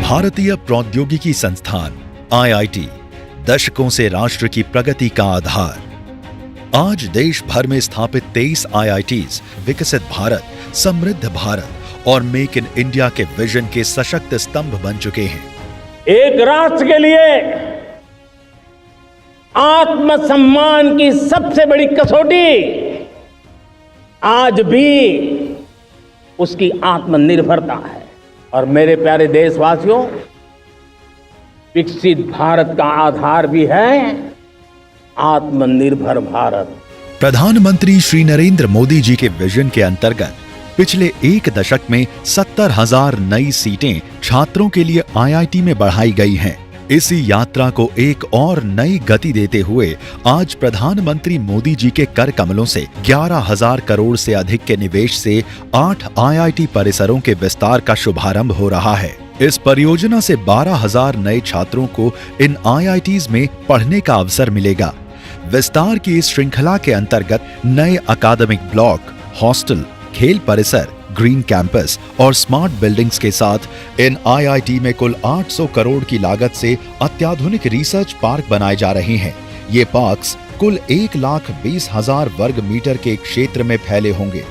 भारतीय प्रौद्योगिकी संस्थान IIT दशकों से राष्ट्र की प्रगति का आधार। आज देश भर में स्थापित 23 IITs विकसित भारत, समृद्ध भारत और मेक इन इंडिया के विजन के सशक्त स्तंभ बन चुके हैं। एक राष्ट्र के लिए आत्मसम्मान की सबसे बड़ी कसौटी आज भी उसकी आत्मनिर्भरता है। और मेरे प्यारे देशवासियों, विकसित भारत का आधार भी है आत्मनिर्भर भारत। प्रधानमंत्री श्री नरेंद्र मोदी जी के विजन के अंतर्गत पिछले एक दशक में 70,000 नई सीटें छात्रों के लिए IIT में बढ़ाई गई हैं। इसी यात्रा को एक और नई गति देते हुए आज प्रधानमंत्री मोदी जी के कर कमलों से 11,000 करोड़ से अधिक के निवेश से 8 IIT परिसरों के विस्तार का शुभारंभ हो रहा है। इस परियोजना से 12,000 नए छात्रों को इन IITs में पढ़ने का अवसर मिलेगा। विस्तार की इस श्रृंखला के अंतर्गत नए अकादमिक ब्लॉक, हॉस्टल, खेल परिसर, ग्रीन कैंपस और स्मार्ट बिल्डिंग्स के साथ इन IIT में कुल 800 करोड़ की लागत से अत्याधुनिक रिसर्च पार्क बनाए जा रहे हैं। ये पार्क्स कुल 1,20,000 वर्ग मीटर के क्षेत्र में फैले होंगे,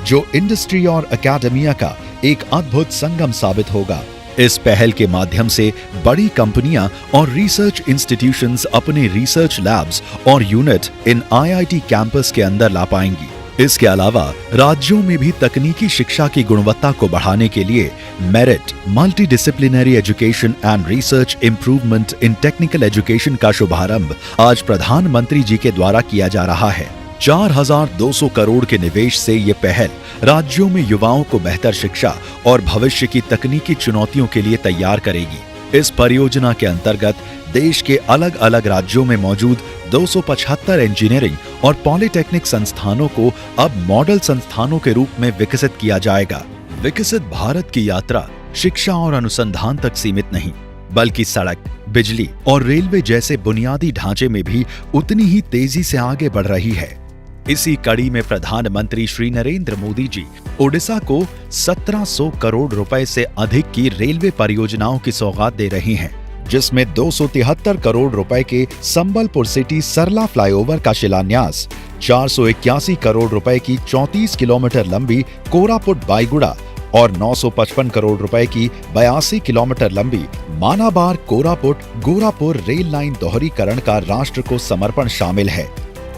जो इंडस्ट्री और एकेडमिया का एक अद्भुत संगम साबित होगा। इस पहल के माध्यम से बड़ी कंपनियां और रिसर्च इंस्टीट्यूशंस अपने रिसर्च लैब्स और यूनिट इन IIT कैंपस के अंदर ला पाएंगी। इसके अलावा राज्यों में भी तकनीकी शिक्षा की गुणवत्ता को बढ़ाने के लिए merit multi disciplinary education and research improvement in technical education का शुभारंभ आज प्रधानमंत्री जी के द्वारा किया जा रहा है। 4,200 करोड़ के निवेश से ये पहल राज्यों में युवाओं को बेहतर शिक्षा और भविष्य की तकनीकी चुनौतियों के लिए तैयार करेगी। इस परियोजना के अंतर्गत देश के अलग अलग राज्यों में मौजूद 275 इंजीनियरिंग और पॉलिटेक्निक संस्थानों को अब मॉडल संस्थानों के रूप में विकसित किया जाएगा। विकसित भारत की यात्रा शिक्षा और अनुसंधान तक सीमित नहीं, बल्कि सड़क, बिजली और रेलवे जैसे बुनियादी ढांचे में भी उतनी ही तेजी से आगे बढ़ रही है। इसी कड़ी में प्रधानमंत्री श्री नरेंद्र मोदी जी ओडिशा को 1700 करोड़ रुपए से अधिक की रेलवे परियोजनाओं की सौगात दे रही हैं, जिसमें 273 करोड़ रुपए के संबलपुर सिटी सरला फ्लाईओवर का शिलान्यास, 481 करोड़ रुपए की 34 किलोमीटर लंबी कोरापुट बाईगुड़ा और 955 करोड़ रुपए की 82 किलोमीटर लंबी मानाबार कोरापुट गोरापुर रेल लाइन दोहरीकरण का राष्ट्र को समर्पण शामिल है।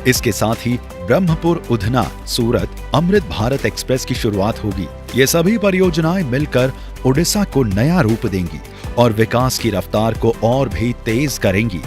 इसके साथ ही ब्रह्मपुर उधना सूरत अमृत भारत एक्सप्रेस की शुरुआत होगी। ये सभी परियोजनाएं मिलकर ओडिशा को नया रूप देंगी और विकास की रफ्तार को और भी तेज करेंगी।